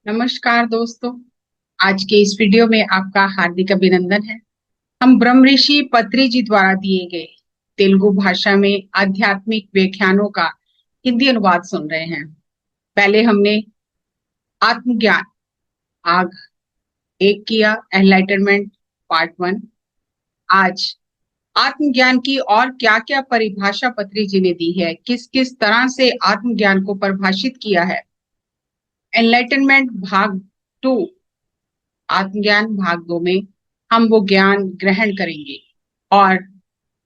नमस्कार दोस्तों। आज के इस वीडियो में आपका हार्दिक अभिनंदन है। हम ब्रह्म ऋषि पत्री जी द्वारा दिए गए तेलुगु भाषा में आध्यात्मिक व्याख्यानों का हिंदी अनुवाद सुन रहे हैं। पहले हमने आत्मज्ञान भाग एक किया, एनलाइटनमेंट पार्ट वन। आज आत्मज्ञान की और क्या क्या परिभाषा पत्री जी ने दी है, किस किस तरह से आत्मज्ञान को परिभाषित किया है। एनलाइटनमेंट भाग टू, आत्मज्ञान भाग दो में हम वो ज्ञान ग्रहण करेंगे और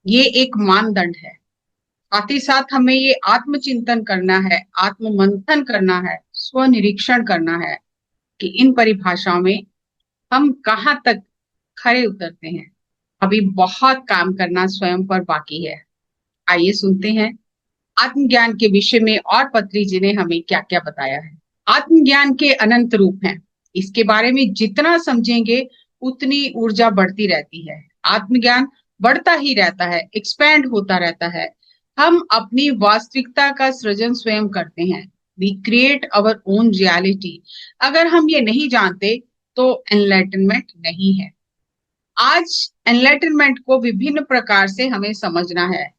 ये एक मानदंड है। साथ ही साथ हमें ये आत्मचिंतन करना है, आत्म मंथन करना है, स्व निरीक्षण करना है कि इन परिभाषाओं में हम कहाँ तक खरे उतरते हैं। अभी बहुत काम करना स्वयं पर बाकी है। आइए सुनते हैं आत्मज्ञान के विषय में और पत्री जी ने हमें क्या क्या बताया है। आत्मज्ञान के अनंत रूप हैं। इसके बारे में जितना समझेंगे उतनी ऊर्जा बढ़ती रहती है। आत्मज्ञान बढ़ता ही रहता है, एक्सपैंड होता रहता है। हम अपनी वास्तविकता का सृजन स्वयं करते हैं। We create our own reality. अगर हम ये नहीं जानते तो एनलाइटनमेंट नहीं है। आज एनलाइटनमेंट को विभिन्न प्रकार से हमें समझना है।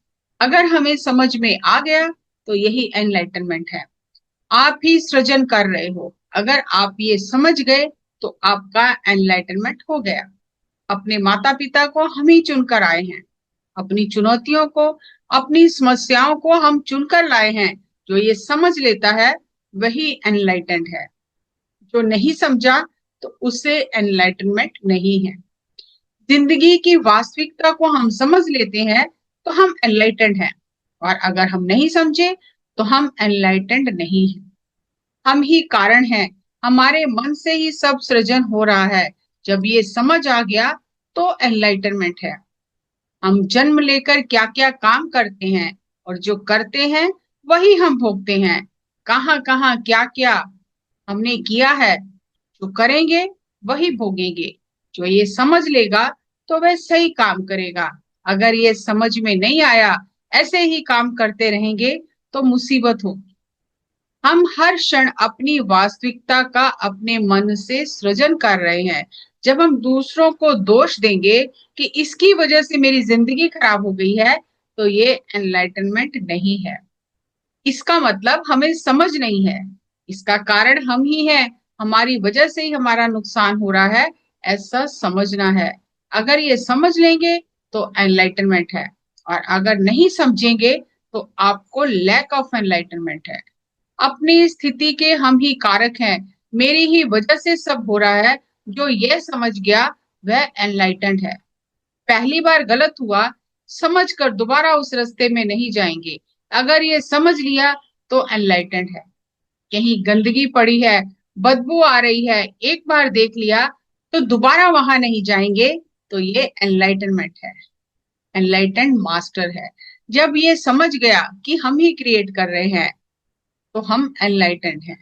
अगर हमें समझ में आ गया तो यही एनलाइटनमेंट है। आप ही सृजन कर रहे हो। अगर आप ये समझ गए तो आपका एनलाइटनमेंट हो गया। अपने माता पिता को हम ही चुनकर आए हैं। अपनी चुनौतियों को, अपनी समस्याओं को हम चुनकर लाए हैं। जो ये समझ लेता है वही एनलाइटेंड है। जो नहीं समझा तो उसे एनलाइटनमेंट नहीं है। जिंदगी की वास्तविकता को हम समझ लेते हैं तो हम एनलाइटेंड हैं, और अगर हम नहीं समझे तो हम एनलाइटेंड नहीं हैं। हम ही कारण हैं। हमारे मन से ही सब सृजन हो रहा है। जब ये समझ आ गया तो एनलाइटनमेंट है। हम जन्म लेकर क्या क्या काम करते हैं और जो करते हैं वही हम भोगते हैं। कहाँ कहाँ क्या क्या हमने किया है, जो करेंगे वही भोगेंगे। जो ये समझ लेगा तो वह सही काम करेगा। अगर ये समझ में नहीं आया, ऐसे ही काम करते रहेंगे तो मुसीबत होगी। हम हर क्षण अपनी वास्तविकता का अपने मन से सृजन कर रहे हैं। जब हम दूसरों को दोष देंगे कि इसकी वजह से मेरी जिंदगी खराब हो गई है, तो ये एनलाइटनमेंट नहीं है। इसका मतलब हमें समझ नहीं है। इसका कारण हम ही हैं। हमारी वजह से ही हमारा नुकसान हो रहा है, ऐसा समझना है। अगर ये समझ लेंगे तो एनलाइटनमेंट है, और अगर नहीं समझेंगे तो आपको लैक ऑफ एनलाइटनमेंट है। अपनी स्थिति के हम ही कारक हैं। मेरी ही वजह से सब हो रहा है। जो यह समझ गया वह एनलाइटेंड है। पहली बार गलत हुआ समझ कर दोबारा उस रास्ते में नहीं जाएंगे। अगर ये समझ लिया तो एनलाइटेंड है। कहीं गंदगी पड़ी है, बदबू आ रही है, एक बार देख लिया तो दोबारा वहां नहीं जाएंगे, तो ये एनलाइटनमेंट है। एनलाइटेंड मास्टर है। जब ये समझ गया कि हम ही क्रिएट कर रहे हैं तो हम एनलाइटेंड हैं।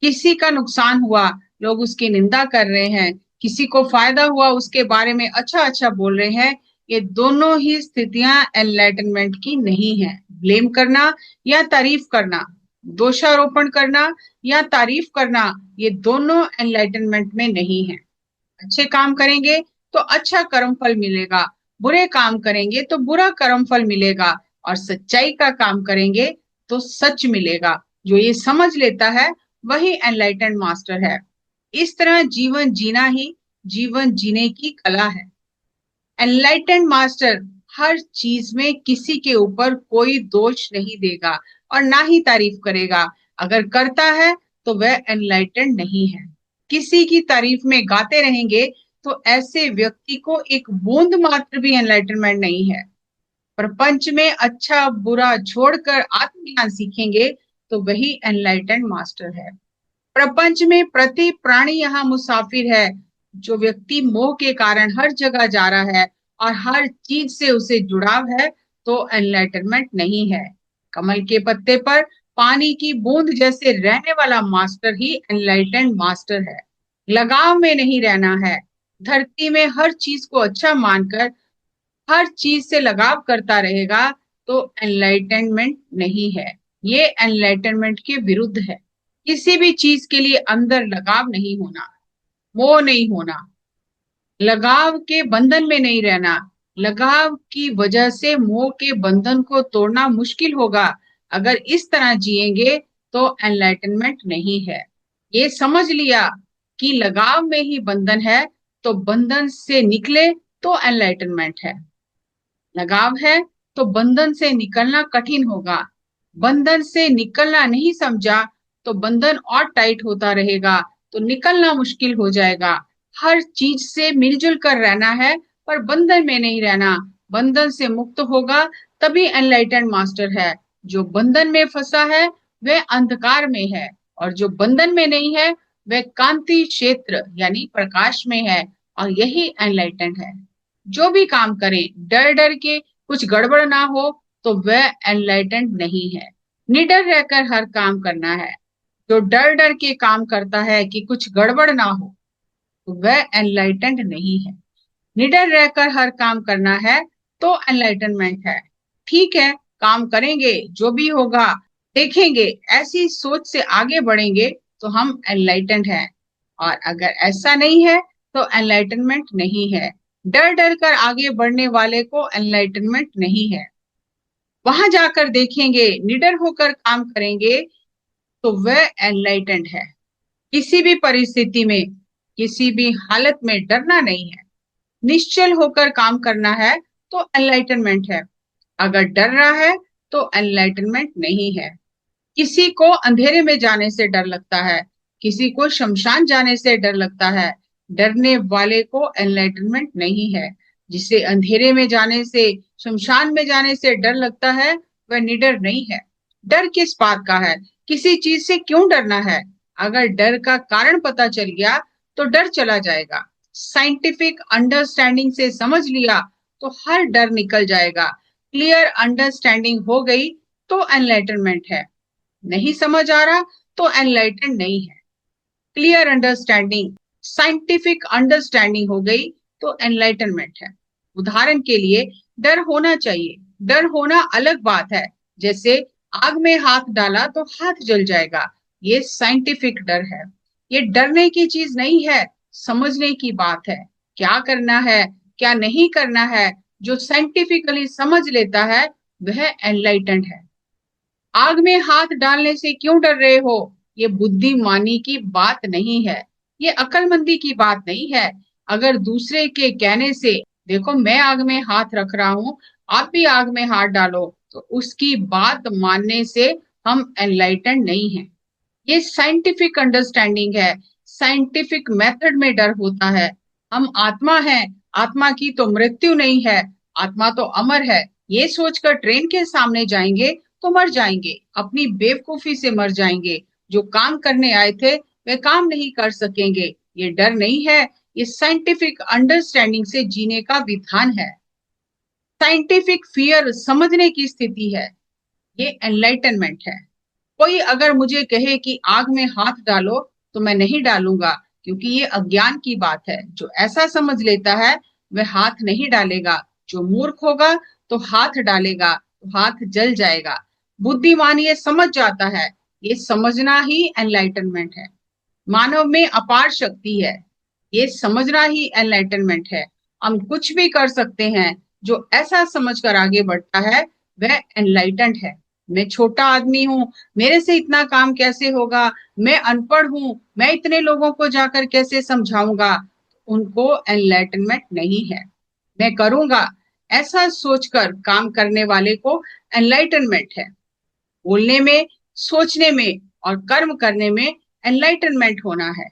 किसी का नुकसान हुआ, लोग उसकी निंदा कर रहे हैं। किसी को फायदा हुआ, उसके बारे में अच्छा अच्छा बोल रहे हैं। ये दोनों ही स्थितियां एनलाइटनमेंट की नहीं है। ब्लेम करना या तारीफ करना, दोषारोपण करना या तारीफ करना, ये दोनों एनलाइटनमेंट में नहीं है। अच्छे काम करेंगे तो अच्छा कर्म फल मिलेगा, बुरे काम करेंगे तो बुरा कर्म फल मिलेगा, और सच्चाई का काम करेंगे तो सच मिलेगा। जो ये समझ लेता है वही एनलाइटेंड मास्टर है। इस तरह जीवन जीना ही जीवन जीने की कला है। एनलाइटेंड मास्टर हर चीज में किसी के ऊपर कोई दोष नहीं देगा और ना ही तारीफ करेगा। अगर करता है तो वह एनलाइटेंड नहीं है। किसी की तारीफ में गाते रहेंगे तो ऐसे व्यक्ति को एक बूंद मात्र भी एनलाइटनमेंट नहीं है। प्रपंच में अच्छा बुरा छोड़कर आत्मज्ञान सीखेंगे तो वही एनलाइटेंड मास्टर है। प्रपंच में प्रति प्राणी यहाँ मुसाफिर है। जो व्यक्ति मोह के कारण हर जगह जा रहा है और हर चीज से उसे जुड़ाव है, तो एनलाइटनमेंट नहीं है। कमल के पत्ते पर पानी की बूंद जैसे रहने वाला मास्टर ही एनलाइटेंड मास्टर है। लगाव में नहीं रहना है। धरती में हर चीज को अच्छा मानकर हर चीज से लगाव करता रहेगा तो एनलाइटनमेंट नहीं है। ये एनलाइटनमेंट के विरुद्ध है। किसी भी चीज के लिए अंदर लगाव नहीं होना, मोह नहीं होना, लगाव के बंधन में नहीं रहना। लगाव की वजह से मोह के बंधन को तोड़ना मुश्किल होगा। अगर इस तरह जिएंगे तो एनलाइटनमेंट नहीं है। ये समझ लिया कि लगाव में ही बंधन है, तो बंधन से निकले तो एनलाइटनमेंट है। लगाव है तो बंधन से निकलना कठिन होगा। बंधन से निकलना नहीं समझा तो बंधन और टाइट होता रहेगा, तो निकलना मुश्किल हो जाएगा। हर चीज से मिलजुल कर रहना है, पर बंधन में नहीं रहना। बंधन से मुक्त होगा तभी एनलाइटेंड मास्टर है। जो बंधन में फंसा है वह अंधकार में है, और जो बंधन में नहीं है वह कांति क्षेत्र यानी प्रकाश में है, और यही एनलाइटेंड है। जो भी काम करें डर डर के कुछ गड़बड़ ना हो तो वह एनलाइटेंड नहीं है। निडर रहकर हर काम करना है। जो डर डर के काम करता है कि कुछ गड़बड़ ना हो तो वह एनलाइटेंड नहीं है। निडर रहकर हर काम करना है तो एनलाइटनमेंट है। ठीक है, काम करेंगे, जो भी होगा देखेंगे, ऐसी सोच से आगे बढ़ेंगे तो हम एनलाइटेंड हैं। और अगर ऐसा नहीं है तो एनलाइटनमेंट नहीं है। डर डर कर आगे बढ़ने वाले को एनलाइटनमेंट नहीं है। वहां जाकर देखेंगे, निडर होकर काम करेंगे तो वह एनलाइटेंड है। किसी भी परिस्थिति में, किसी भी हालत में डरना नहीं है। निश्चल होकर काम करना है तो एनलाइटनमेंट है। अगर डर रहा है तो एनलाइटनमेंट नहीं है। किसी को अंधेरे में जाने से डर लगता है, किसी को शमशान जाने से डर लगता है। डरने वाले को एनलाइटनमेंट नहीं है। जिसे अंधेरे में जाने से, शमशान में जाने से डर लगता है वह निडर नहीं है। डर किस बात का है, किसी चीज से क्यों डरना है? अगर डर का कारण पता चल गया तो डर चला जाएगा। साइंटिफिक अंडरस्टैंडिंग से समझ लिया तो हर डर निकल जाएगा। क्लियर अंडरस्टैंडिंग हो गई तो एनलाइटनमेंट है। नहीं समझ आ रहा तो एनलाइटेंड नहीं है। क्लियर अंडरस्टैंडिंग, साइंटिफिक अंडरस्टैंडिंग हो गई तो एनलाइटनमेंट है। उदाहरण के लिए, डर होना चाहिए। डर होना अलग बात है। जैसे आग में हाथ डाला तो हाथ जल जाएगा, ये साइंटिफिक डर है। ये डरने की चीज नहीं है, समझने की बात है। क्या करना है, क्या नहीं करना है, जो साइंटिफिकली समझ लेता है वह एनलाइटेंड है। आग में हाथ डालने से क्यों डर रहे हो, ये बुद्धिमानी की बात नहीं है, ये अक्लमंदी की बात नहीं है। अगर दूसरे के कहने से, देखो मैं आग में हाथ रख रहा हूं, आप भी आग में हाथ डालो, तो उसकी बात मानने से हम एनलाइटेंड नहीं है। ये साइंटिफिक अंडरस्टैंडिंग है। साइंटिफिक मेथड में डर होता है। हम आत्मा हैं, आत्मा की तो मृत्यु नहीं है, आत्मा तो अमर है। ये सोचकर ट्रेन के सामने जाएंगे तो मर जाएंगे, अपनी बेवकूफी से मर जाएंगे। जो काम करने आए थे वे काम नहीं कर सकेंगे। ये डर नहीं है, ये साइंटिफिक अंडरस्टैंडिंग से जीने का विधान है। साइंटिफिक फियर समझने की स्थिति है, ये एनलाइटनमेंट है। कोई अगर मुझे कहे कि आग में हाथ डालो तो मैं नहीं डालूंगा, क्योंकि ये अज्ञान की बात है। जो ऐसा समझ लेता है वह हाथ नहीं डालेगा। जो मूर्ख होगा तो हाथ डालेगा तो हाथ जल जाएगा। बुद्धिमान ये समझ जाता है। ये समझना ही एनलाइटनमेंट है। मानव में अपार शक्ति है, ये समझना ही एनलाइटनमेंट है। हम कुछ भी कर सकते हैं। जो ऐसा समझकर आगे बढ़ता है वह एनलाइटेंड है। मैं छोटा आदमी हूँ, मेरे से इतना काम कैसे होगा, मैं अनपढ़ हूँ, मैं इतने लोगों को जाकर कैसे समझाऊंगा, उनको एनलाइटनमेंट नहीं है। मैं करूंगा, ऐसा सोचकर काम करने वाले को एनलाइटनमेंट है। बोलने में, सोचने में और कर्म करने में एनलाइटनमेंट होना है।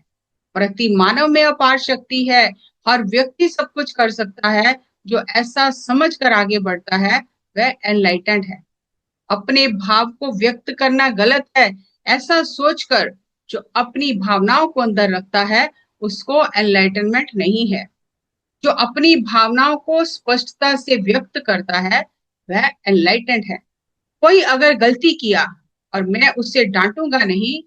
प्रति मानव में अपार शक्ति है। हर व्यक्ति सब कुछ कर सकता है। जो ऐसा समझ कर आगे बढ़ता है वह एनलाइटेंड है। अपने भाव को व्यक्त करना गलत है, ऐसा सोचकर जो अपनी भावनाओं को अंदर रखता है उसको एनलाइटनमेंट नहीं है। जो अपनी भावनाओं को स्पष्टता से व्यक्त करता है वह एनलाइटेंड है। कोई अगर गलती किया और मैं उससे डांटूंगा नहीं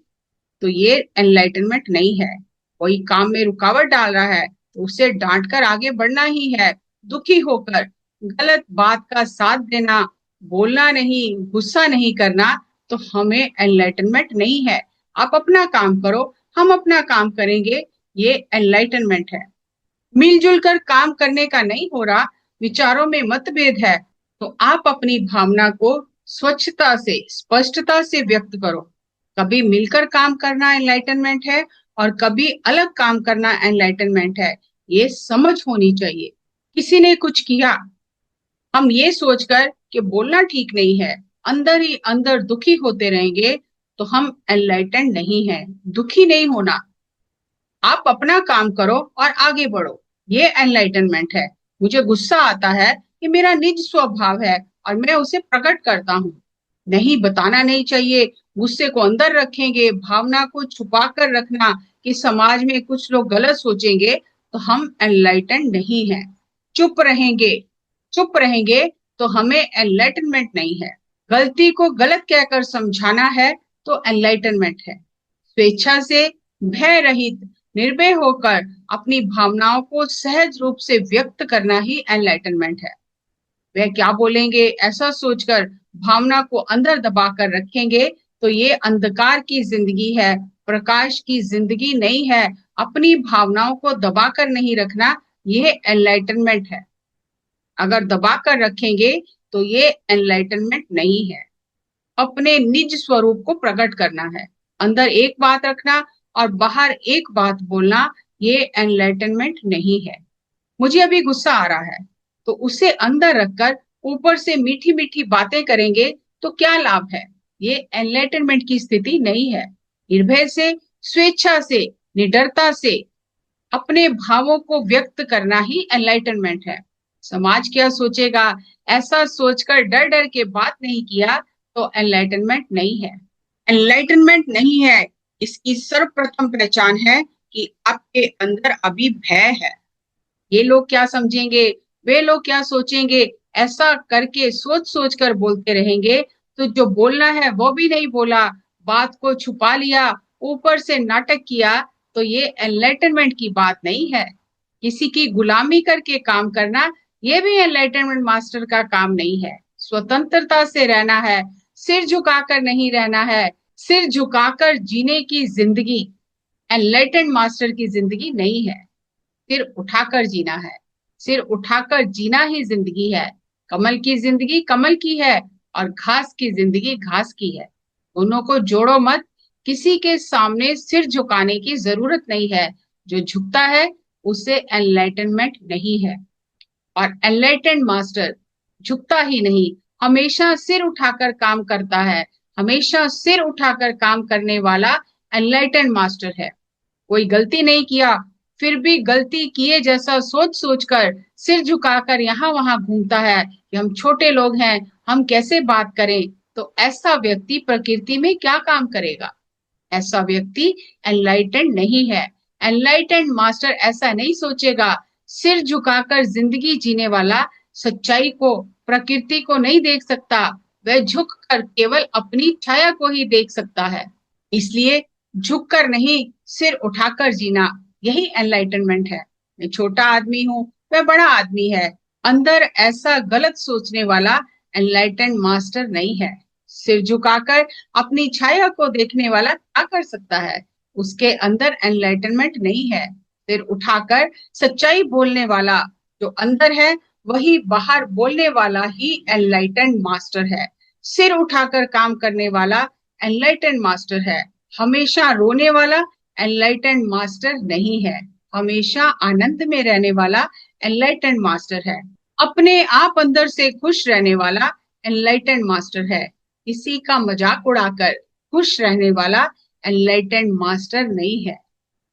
तो ये एनलाइटनमेंट नहीं है। कोई काम में रुकावट डाल रहा है तो उसे डांट कर आगे बढ़ना ही है। दुखी होकर गलत बात का साथ देना, बोलना नहीं, गुस्सा नहीं करना तो हमें एनलाइटनमेंट नहीं है। आप अपना काम करो, हम अपना काम करेंगे, ये एनलाइटनमेंट है। मिलजुल कर काम करने का नहीं हो रहा, विचारों में मतभेद है, तो आप अपनी भावना को स्वच्छता से, स्पष्टता से व्यक्त करो। कभी मिलकर काम करना एनलाइटनमेंट है और कभी अलग काम करना एनलाइटनमेंट है। ये समझ होनी चाहिए। किसी ने कुछ किया, हम ये सोचकर कि बोलना ठीक नहीं है, अंदर ही अंदर दुखी होते रहेंगे, तो हम एनलाइटेंड नहीं है। दुखी नहीं होना, आप अपना काम करो और आगे बढ़ो, ये एनलाइटनमेंट है। मुझे गुस्सा आता है, ये मेरा निज स्वभाव है और मैं उसे प्रकट करता हूँ। नहीं, बताना नहीं चाहिए। गुस्से को अंदर रखेंगे, भावना को छुपा कर रखना कि समाज में कुछ लोग गलत सोचेंगे, तो हम एनलाइटेंड नहीं है। चुप रहेंगे, चुप रहेंगे तो हमें एनलाइटनमेंट नहीं है। गलती को गलत कहकर समझाना है तो एनलाइटनमेंट है। स्वेच्छा से, भय रहित, निर्भय होकर अपनी भावनाओं को सहज रूप से व्यक्त करना ही एनलाइटनमेंट है। वह क्या बोलेंगे ऐसा सोचकर भावना को अंदर दबा कर रखेंगे, तो ये अंधकार की जिंदगी है, प्रकाश की जिंदगी नहीं है। अपनी भावनाओं को दबा कर नहीं रखना, ये एनलाइटनमेंट है। अगर दबा कर रखेंगे तो ये एनलाइटनमेंट नहीं है। अपने निज स्वरूप को प्रकट करना है, अंदर एक बात रखना और बाहर एक बात बोलना, ये एनलाइटनमेंट नहीं है। मुझे अभी गुस्सा आ रहा है, तो उसे अंदर रखकर ऊपर से मीठी मीठी बातें करेंगे तो क्या लाभ है? ये एनलाइटनमेंट की स्थिति नहीं है। निर्भय से, स्वेच्छा से, निडरता से अपने भावों को व्यक्त करना ही एनलाइटनमेंट है। समाज क्या सोचेगा ऐसा सोचकर डर डर के बात नहीं किया, तो एनलाइटनमेंट नहीं है। एनलाइटनमेंट नहीं है, इसकी सर्वप्रथम पहचान है कि आपके अंदर अभी भय है। ये लोग क्या समझेंगे, वे लोग क्या सोचेंगे, ऐसा करके सोच सोच कर बोलते रहेंगे, तो जो बोलना है वो भी नहीं बोला, बात को छुपा लिया, ऊपर से नाटक किया, तो ये एनलाइटनमेंट की बात नहीं है। किसी की गुलामी करके काम करना, ये भी एनलाइटनमेंट मास्टर का काम नहीं है। स्वतंत्रता से रहना है, सिर झुकाकर नहीं रहना है। सिर झुकाकर जीने की जिंदगी एनलाइटनड मास्टर की जिंदगी नहीं है। सिर उठाकर जीना है, सिर उठाकर जीना ही जिंदगी है। कमल की जिंदगी कमल की है और घास की जिंदगी घास की है। दोनों को जोड़ो मत। किसी के सामने सिर झुकाने की जरूरत नहीं है। जो झुकता है उसे एनलाइटनमेंट नहीं है। और एनलाइटेंड मास्टर झुकता ही नहीं, हमेशा सिर उठाकर काम करता है। हमेशा सिर उठाकर काम करने वाला एनलाइटेंड मास्टर है। कोई गलती नहीं किया, फिर भी गलती किए जैसा सोच सोचकर सिर झुकाकर यहाँ वहां घूमता है कि हम छोटे लोग हैं, हम कैसे बात करें, तो ऐसा व्यक्ति प्रकृति में क्या काम करेगा? ऐसा व्यक्ति एनलाइटेंड नहीं है। एनलाइटेंड मास्टर ऐसा नहीं सोचेगा। सिर झुकाकर जिंदगी जीने वाला सच्चाई को, प्रकृति को नहीं देख सकता। वह झुक कर केवल अपनी छाया को ही देख सकता है। इसलिए झुककर नहीं, सिर उठाकर जीना, यही एनलाइटनमेंट है। मैं छोटा आदमी हूँ, वह बड़ा आदमी है, अंदर ऐसा गलत सोचने वाला एनलाइटेंड मास्टर नहीं है। सिर झुकाकर अपनी छाया को देखने वाला क्या कर सकता है? उसके अंदर एनलाइटनमेंट नहीं है। सिर उठाकर सच्चाई बोलने वाला जो अंदर है, वही बाहर बोलने वाला ही एनलाइटेंड मास्टर है। सिर उठाकर काम करने वाला एनलाइटेंड मास्टर है। हमेशा रोने वाला एनलाइटेंड मास्टर नहीं है। हमेशा आनंद में रहने वाला एनलाइटेंड मास्टर है। अपने आप अंदर से खुश रहने वाला एनलाइटेंड मास्टर है। किसी का मजाक उड़ाकर खुश रहने वाला एनलाइटेंड मास्टर नहीं है।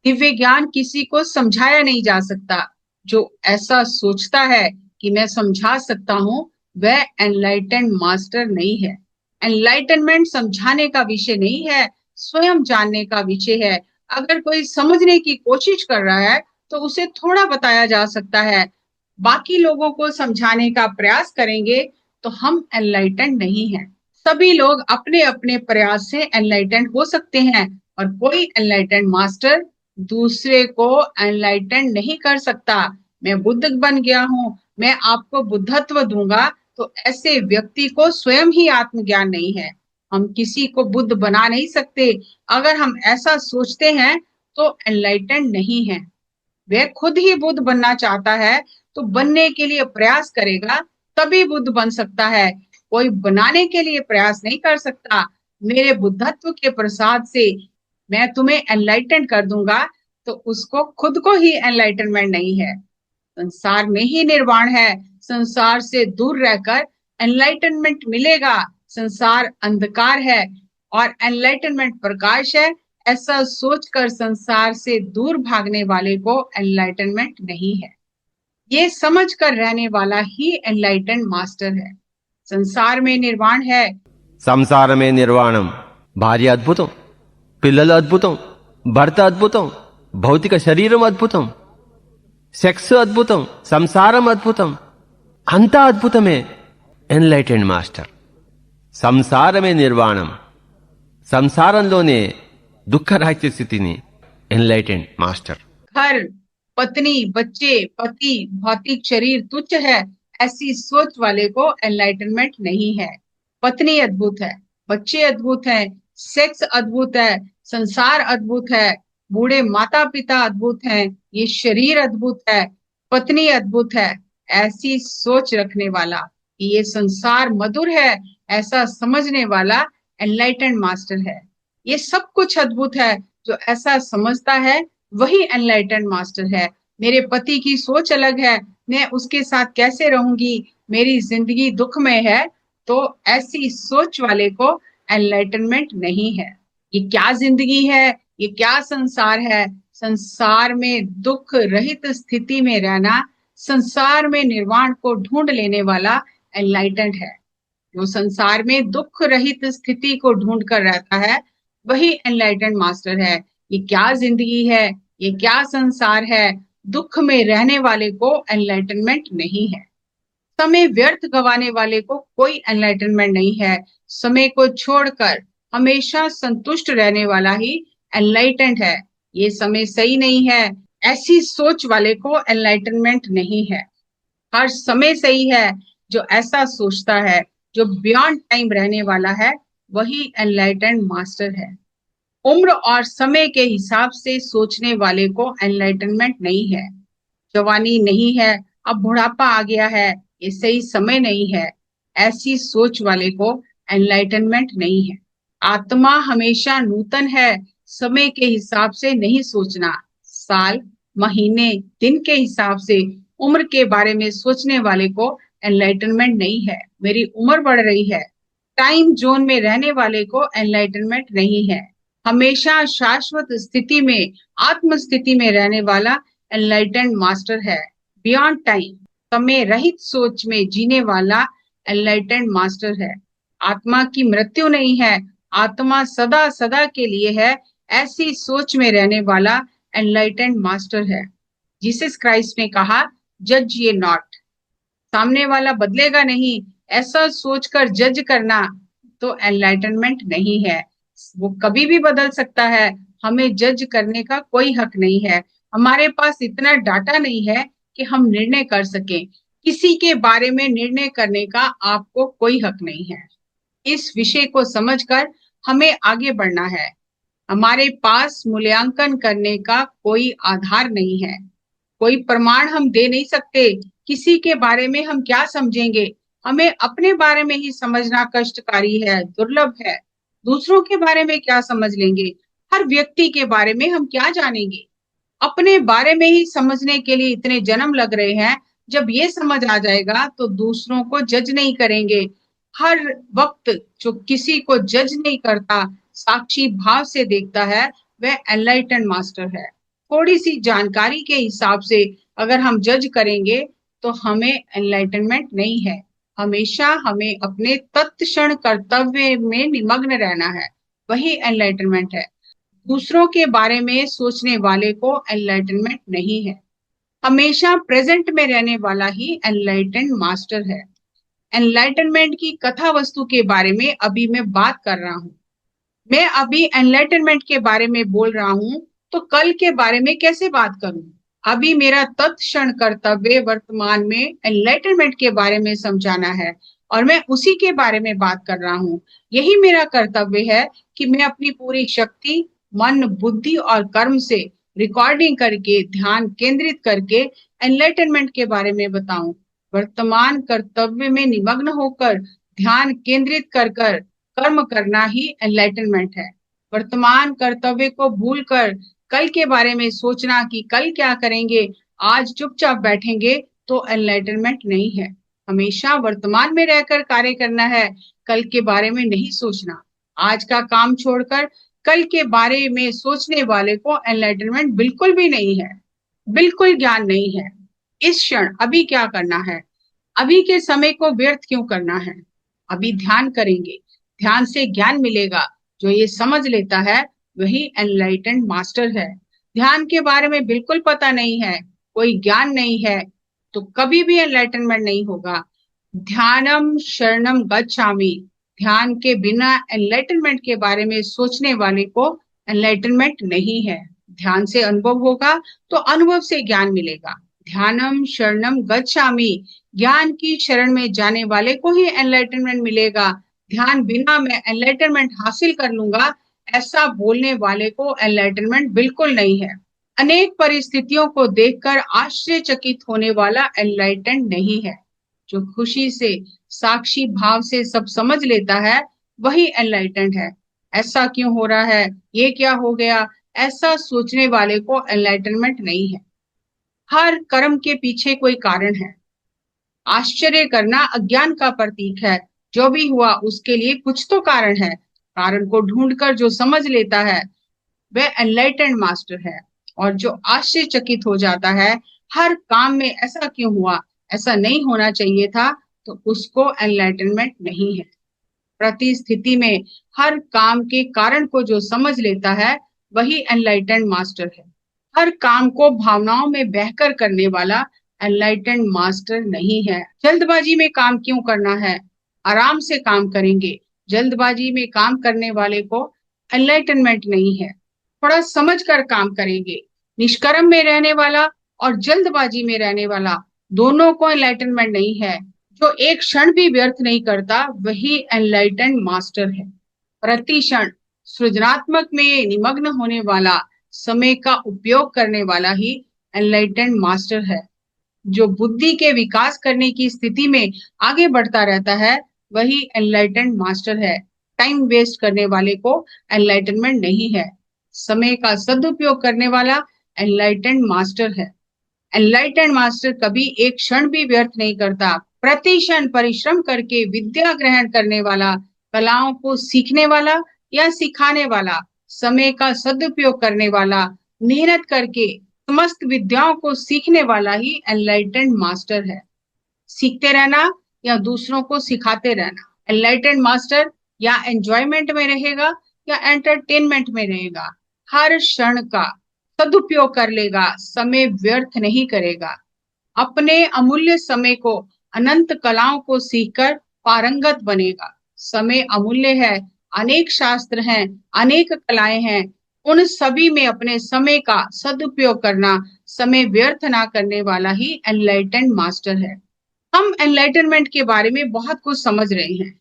दिव्य ज्ञान किसी को समझाया नहीं जा सकता। जो ऐसा सोचता है कि मैं समझा सकता हूँ, वह एनलाइटेंड मास्टर नहीं है। एनलाइटनमेंट समझाने का विषय नहीं है, स्वयं जानने का विषय है। अगर कोई समझने की कोशिश कर रहा है तो उसे थोड़ा बताया जा सकता है। बाकी लोगों को समझाने का प्रयास करेंगे तो हम एनलाइटेंड नहीं है। सभी लोग अपने अपने प्रयास से एनलाइटेंड हो सकते हैं और कोई एनलाइटेंड मास्टर दूसरे को एनलाइटेंड नहीं कर सकता। मैं बुद्ध बन गया हूँ, मैं आपको बुद्धत्व दूंगा, तो ऐसे व्यक्ति को स्वयं ही आत्मज्ञान नहीं है। हम किसी को बुद्ध बना नहीं सकते। अगर हम ऐसा सोचते हैं तो एनलाइटेंड नहीं है। वह खुद ही बुद्ध बनना चाहता है तो बनने के लिए प्रयास करेगा, तभी बुद्ध बन सकता है। कोई बनाने के लिए प्रयास नहीं कर सकता। मेरे बुद्धत्व के प्रसाद से मैं तुम्हें एनलाइटेंड कर दूंगा, तो उसको खुद को ही एनलाइटनमेंट नहीं है। संसार में ही निर्वाण है। संसार से दूर रहकर एनलाइटनमेंट मिलेगा। संसार अंधकार है और एनलाइटनमेंट प्रकाश है। ऐसा सोचकर संसार से दूर भागने वाले को एनलाइटनमेंट नहीं है। ये समझ कर रहने वाला ही एनलाइटन मास्टर है। संसार में निर्वाण है। సంసారమే నిర్వాణం. భార్య అద్భుతం, పిల్లలు అద్భుతం, భర్త అద్భుతం, భౌతిక శరీరం అద్భుతం, సెక్స్ అద్భుతం, సంసారం అద్భుతం, అంతా అద్భుతమే. Enlightened master. సంసారమే నిర్వాణం. సంసారంలోనే దుఃఖరాహిత్య స్థితిని ఎన్లైటెండ్ మాస్టర్. घर, पत्नी, बच्चे, पति, भौतिक शरीर तुच्छ है, ऐसी सोच वाले को एनलाइटनमेंट नहीं है। पत्नी अद्भुत है, बच्चे अद्भुत हैं, सेक्स अद्भुत है, संसार अद्भुत है, बूढ़े माता पिता अद्भुत हैं, ये शरीर अद्भुत है, पत्नी अद्भुत है। ऐसी सोच रखने वाला कि ये संसार मधुर है, ऐसा समझने वाला एनलाइटेंड मास्टर है। ये सब कुछ अद्भुत है। जो ऐसा समझता है वही एनलाइटेंड मास्टर है। मेरे पति की सोच अलग है, मैं उसके साथ कैसे रहूंगी, मेरी जिंदगी दुख में है, तो ऐसी सोच वाले को एनलाइटनमेंट नहीं है। ये क्या जिंदगी है, ये क्या संसार है। संसार में दुख रहित स्थिति में रहना, संसार में निर्वाण को ढूंढ लेने वाला एनलाइटेंड है। जो संसार में दुख रहित स्थिति को ढूंढ कर रहता है वही एनलाइटेंड मास्टर है। ये क्या जिंदगी है, ये क्या संसार है। दुख में रहने वाले को एनलाइटनमेंट नहीं है। समय व्यर्थ गवाने वाले को कोई एनलाइटनमेंट नहीं है। समय को छोड़कर हमेशा संतुष्ट रहने वाला ही एनलाइटेंड है। ये समय सही नहीं है, ऐसी सोच वाले को एनलाइटनमेंट नहीं है। हर समय सही है। जो ऐसा सोचता है, जो बियॉन्ड टाइम रहने वाला है, वही एनलाइटेंड मास्टर है। उम्र और समय के हिसाब से सोचने वाले को एनलाइटनमेंट नहीं है। जवानी नहीं है, अब बुढ़ापा आ गया है, ये सही समय नहीं है, ऐसी सोच वाले को एनलाइटनमेंट नहीं है। आत्मा हमेशा नूतन है, समय के हिसाब से नहीं सोचना। साल, महीने, दिन के हिसाब से उम्र के बारे में सोचने वाले को एनलाइटनमेंट नहीं है। मेरी उम्र बढ़ रही है, टाइम जोन में रहने वाले को एनलाइटनमेंट नहीं है। हमेशा शाश्वत स्थिति में, आत्म स्थिति में रहने वाला एनलाइटेंड मास्टर है। बियॉन्ड टाइम, समय रहित सोच में जीने वाला एनलाइटेंड मास्टर है। आत्मा की मृत्यु नहीं है, आत्मा सदा सदा के लिए है, ऐसी सोच में रहने वाला एनलाइटेंड मास्टर है। जीसस क्राइस्ट ने कहा, जज ये नॉट। सामने वाला बदलेगा नहीं, ऐसा सोचकर जज करना तो एनलाइटनमेंट नहीं है। वो कभी भी बदल सकता है, हमें जज करने का कोई हक नहीं है। हमारे पास इतना डाटा नहीं है कि हम निर्णय कर सकें। किसी के बारे में निर्णय करने का आपको कोई हक नहीं है। इस विषय को समझकर हमें आगे बढ़ना है। हमारे पास मूल्यांकन करने का कोई आधार नहीं है। कोई प्रमाण हम दे नहीं सकते। किसी के बारे में हम क्या समझेंगे। हमें अपने बारे में ही समझना कष्टकारी है, दुर्लभ है। दूसरों के बारे में क्या समझ लेंगे। हर व्यक्ति के बारे में हम क्या जानेंगे। अपने बारे में ही समझने के लिए इतने जन्म लग रहे हैं। जब ये समझ आ जाएगा तो दूसरों को जज नहीं करेंगे। हर वक्त जो किसी को जज नहीं करता, साक्षी भाव से देखता है, वह एनलाइटेंड मास्टर है। थोड़ी सी जानकारी के हिसाब से अगर हम जज करेंगे तो हमें एनलाइटनमेंट नहीं है। हमेशा हमें अपने तत्क्षण कर्तव्य में निमग्न रहना है, वही एनलाइटनमेंट है। दूसरों के बारे में सोचने वाले को एनलाइटनमेंट नहीं है। हमेशा प्रेजेंट में रहने वाला ही एनलाइटेंड मास्टर है। एनलाइटनमेंट की कथा वस्तु के बारे में अभी मैं बात कर रहा हूँ। मैं अभी एनलाइटनमेंट के बारे में बोल रहा हूँ, तो कल के बारे में कैसे बात करूं। अभी मेरा तत्क्षण कर्तव्य वर्तमान में एनलाइटनमेंट के बारे में समझाना है। और मैं उसी के बारे में बात कर रहा हूँ। यही मेरा कर्तव्य है कि मैं अपनी पूरी शक्ति, मन, बुद्धि और कर्म से रिकॉर्डिंग करके, ध्यान केंद्रित करके एनलाइटनमेंट के बारे में बताऊं। वर्तमान कर्तव्य में निमग्न होकर ध्यान केंद्रित कर कर कर्म करना ही एनलाइटनमेंट है। वर्तमान कर्तव्य को भूलकर कल के बारे में सोचना कि कल क्या करेंगे, आज चुपचाप बैठेंगे, तो एनलाइटनमेंट नहीं है। हमेशा वर्तमान में रहकर कार्य करना है, कल के बारे में नहीं सोचना। आज का काम छोड़कर कल के बारे में सोचने वाले को एनलाइटनमेंट बिल्कुल भी नहीं है, बिल्कुल ज्ञान नहीं है। इस क्षण अभी क्या करना है, अभी के समय को व्यर्थ क्यों करना है। अभी ध्यान करेंगे, ध्यान से ज्ञान मिलेगा। जो ये समझ लेता है वही एनलाइटेंड मास्टर है। ध्यान के बारे में बिल्कुल पता नहीं है, कोई ज्ञान नहीं है, तो कभी भी एनलाइटनमेंट नहीं होगा। ध्यानम शरणम गच्छामि, ध्यान के बिना एनलाइटनमेंट के बारे में सोचने वाले को एनलाइटनमेंट नहीं है। ध्यान से अनुभव होगा तो अनुभव से ज्ञान मिलेगा। ध्यानम शरणम गच्छामि, ज्ञान की शरण में जाने वाले को ही एनलाइटनमेंट मिलेगा। ध्यान बिना मैं एनलाइटनमेंट हासिल कर लूंगा, ऐसा बोलने वाले को एनलाइटनमेंट बिल्कुल नहीं है। अनेक परिस्थितियों को देखकर आश्चर्यचकित होने वाला एनलाइटेंड नहीं है। जो खुशी से, साक्षी भाव से सब समझ लेता है वही एनलाइटेंड है। ऐसा क्यों हो रहा है, ये क्या हो गया, ऐसा सोचने वाले को एनलाइटनमेंट नहीं है। हर कर्म के पीछे कोई कारण है। आश्चर्य करना अज्ञान का प्रतीक है। जो भी हुआ उसके लिए कुछ तो कारण है। कारण को ढूंढकर जो समझ लेता है वह एनलाइटेंड मास्टर है। और जो आश्चर्यचकित हो जाता है हर काम में ऐसा क्यों हुआ, ऐसा नहीं होना चाहिए था, तो उसको एनलाइटनमेंट नहीं है। प्रति स्थिति में हर काम के कारण को जो समझ लेता है वही एनलाइटेंड मास्टर है। हर काम को भावनाओं में बहकर करने वाला एनलाइटेंड मास्टर नहीं है। जल्दबाजी में काम क्यों करना है, आराम से काम करेंगे। जल्दबाजी में काम करने वाले को एनलाइटनमेंट नहीं है। थोड़ा समझ कर काम करेंगे। निष्कर्म में रहने वाला और जल्दबाजी में रहने वाला दोनों को एनलाइटनमेंट नहीं है। जो एक क्षण भी व्यर्थ नहीं करता वही एनलाइटेंड मास्टर है। प्रति क्षण सृजनात्मक में निमग्न होने वाला, समय का उपयोग करने वाला ही एनलाइटेंड मास्टर है। जो बुद्धि के विकास करने की स्थिति में आगे बढ़ता रहता है वही एनलाइटेंड मास्टर है। टाइम वेस्ट करने वाले को एनलाइटनमेंट नहीं है। समय का सदुपयोग करने वाला एनलाइटेंड मास्टर है। एनलाइटेंड मास्टर कभी एक क्षण भी व्यर्थ नहीं करता। प्रति क्षण परिश्रम करके विद्या ग्रहण करने वाला, कलाओं को सीखने वाला या सिखाने वाला, समय का सदुपयोग करने वाला, मेहनत करके समस्त विद्याओं को सीखने वाला ही एनलाइटेंड मास्टर है। सीखते रहना या दूसरों को सिखाते रहना। एनलाइटेंड मास्टर या एंजॉयमेंट में रहेगा या एंटरटेनमेंट में रहेगा, हर क्षण का सदुपयोग कर लेगा, समय व्यर्थ नहीं करेगा। अपने अमूल्य समय को अनंत कलाओं को सीखकर पारंगत बनेगा। समय अमूल्य है, अनेक शास्त्र हैं, अनेक कलाएं हैं, उन सभी में अपने समय का सदुपयोग करना, समय व्यर्थ ना करने वाला ही एनलाइटेंड मास्टर है। हम एनलाइटनमेंट के बारे में बहुत कुछ समझ रहे हैं,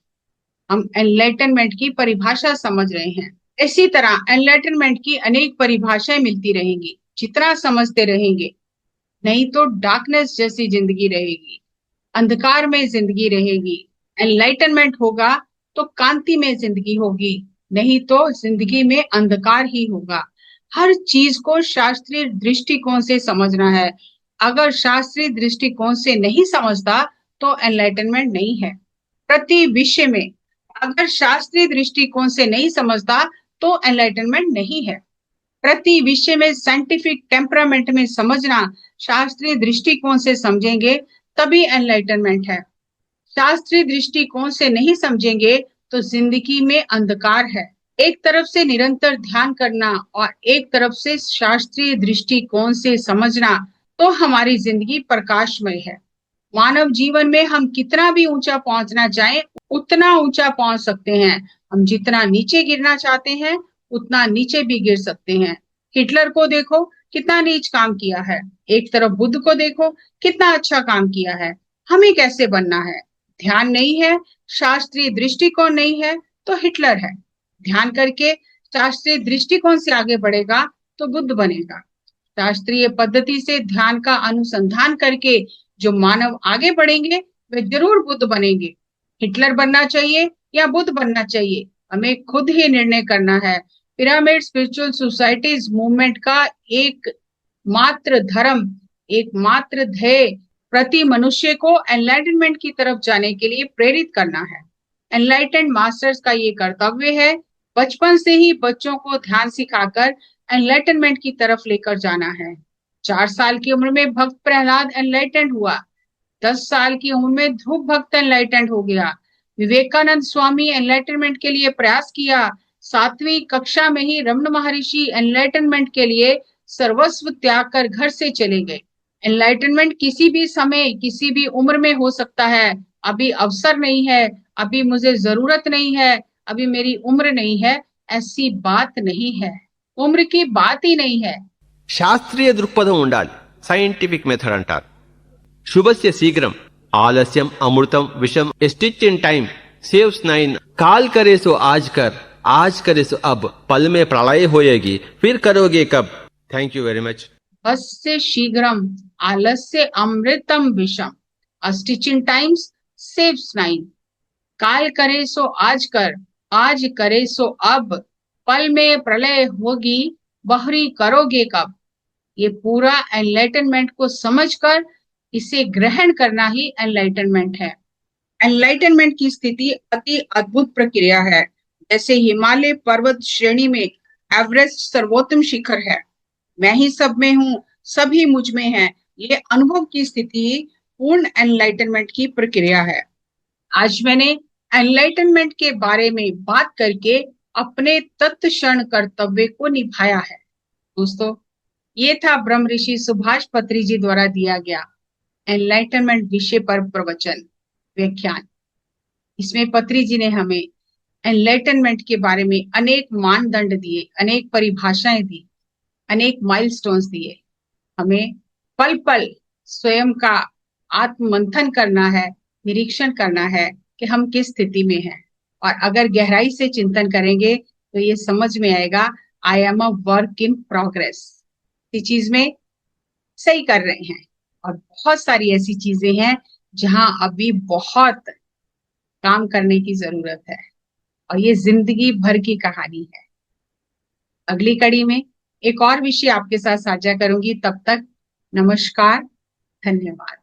हम एनलाइटनमेंट की परिभाषा समझ रहे हैं। इसी तरह एनलाइटनमेंट की अनेक परिभाषाएं मिलती रहेंगी। जितना समझते रहेंगे, नहीं तो डार्कनेस जैसी जिंदगी रहेगी, अंधकार में जिंदगी रहेगी। एनलाइटनमेंट होगा तो कांति में जिंदगी होगी, नहीं तो जिंदगी में अंधकार ही होगा। हर चीज को शास्त्रीय दृष्टिकोण से समझना है। अगर शास्त्रीय दृष्टिकोण से नहीं समझता तो एनलाइटनमेंट नहीं है। प्रति विषय में अगर शास्त्रीय दृष्टिकोण से नहीं समझता तो एनलाइटनमेंट नहीं है। प्रति विषय में साइंटिफिक टेम्परामेंट में समझना, शास्त्रीय दृष्टिकोण से समझेंगे तभी एनलाइटनमेंट है। शास्त्रीय दृष्टिकोण से नहीं समझेंगे तो जिंदगी में अंधकार है। एक तरफ से निरंतर ध्यान करना और एक तरफ से शास्त्रीय दृष्टिकोण से समझना, तो हमारी जिंदगी प्रकाशमय है। मानव जीवन में हम कितना भी ऊंचा पहुंचना चाहें उतना ऊंचा पहुंच सकते हैं। हम जितना नीचे गिरना चाहते हैं उतना नीचे भी गिर सकते हैं। हिटलर को देखो कितना नीच काम किया है, एक तरफ बुद्ध को देखो कितना अच्छा काम किया है। हमें कैसे बनना है, ध्यान नहीं है, शास्त्रीय दृष्टिकोण नहीं है तो हिटलर है। ध्यान करके शास्त्रीय दृष्टिकोण से आगे बढ़ेगा तो बुद्ध बनेगा। शास्त्रीय पद्धति से ध्यान का अनुसंधान करके जो मानव आगे बढ़ेंगे वे जरूर बुद्ध बनेंगे। हिटलर बनना चाहिए या बुद्ध बनना चाहिए, हमें खुद ही निर्णय करना है। पिरामिड स्पिरिचुअल सोसाइटीज मूवमेंट का एक मात्र धर्म, एक मात्र ध्येय प्रति मनुष्य को एनलाइटनमेंट की तरफ जाने के लिए प्रेरित करना है। एनलाइटेंड मास्टर्स का ये कर्तव्य है बचपन से ही बच्चों को ध्यान सिखाकर एनलाइटनमेंट की तरफ लेकर जाना है। 4 साल की उम्र में भक्त प्रहलाद एनलाइटेंड हुआ, 10 साल की उम्र में ध्रुव भक्त एनलाइटेंड हो गया, विवेकानंद स्वामी एनलाइटनमेंट के लिए प्रयास किया, 7वीं कक्षा में ही रमन महर्षि एनलाइटनमेंट के लिए सर्वस्व त्याग कर घर से चले गए। एनलाइटनमेंट किसी भी समय किसी भी उम्र में हो सकता है। अभी अवसर नहीं है, अभी मुझे जरूरत नहीं है, अभी मेरी उम्र नहीं है, ऐसी बात नहीं है। उम्र की बात ही नहीं है। శాస్త్రీయ దృక్పథం ఉండాలి. సైంటిఫిక్ మెథడ్ అంటారు. శుభస్య శీఘ్రం ఆలస్యం అమృతం విషం. ए स्टिच इन टाइम सेव्स 9. काल करे सो आज करे सो अब. पल में प्रलय होएगी, फिर करोगे कब. Thank you very much. बस से शीघ्रम आलस्य अमृतम विषम. A stitch in times saves 9. काल करे सो आज करे सो अब, पल में प्रलय होगी, बहरी करोगे कब। ये पूरा एनलाइटनमेंट को समझकर इसे ग्रहण करना ही एनलाइटनमेंट है। एनलाइटनमेंट की स्थिति अति अद्भुत प्रक्रिया है। जैसे हिमालय पर्वत श्रेणी में एवरेस्ट सर्वोत्तम शिखर है, मैं ही सब में हूँ, सभी मुझ में है, ये अनुभव की स्थिति पूर्ण एनलाइटनमेंट की प्रक्रिया है। आज मैंने एनलाइटनमेंट के बारे में बात करके अपने तत्क्षण कर्तव्य को निभाया है। दोस्तों, ये था ब्रह्म ऋषि सुभाष पत्री जी द्वारा दिया गया एनलाइटनमेंट विषय पर प्रवचन व्याख्यान। इसमें पत्री जी ने हमें एनलाइटनमेंट के बारे में अनेक मानदंड दिए, अनेक परिभाषाएं दी, अनेक माइलस्टोन्स दिए। हमें पल पल स्वयं का आत्म मंथन करना है, निरीक्षण करना है कि हम किस स्थिति में हैं। और अगर गहराई से चिंतन करेंगे तो ये समझ में आएगा, I am a work in progress. इस चीज में सही कर रहे हैं, और बहुत सारी ऐसी चीजें हैं जहां अभी बहुत काम करने की जरूरत है, और ये जिंदगी भर की कहानी है। अगली कड़ी में एक और विषय आपके साथ साझा करूंगी। तब तक नमस्कार, धन्यवाद।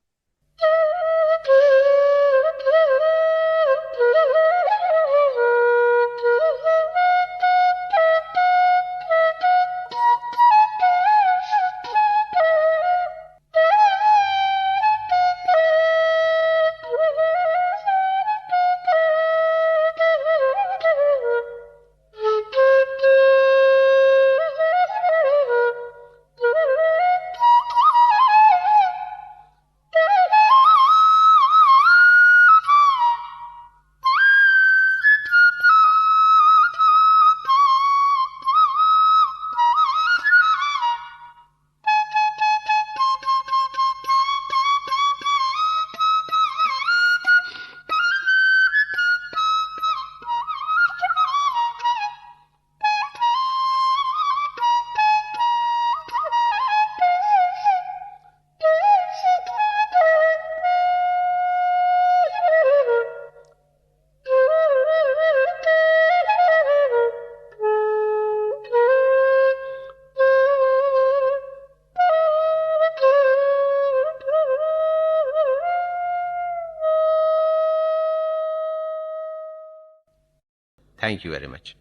Thank you very much.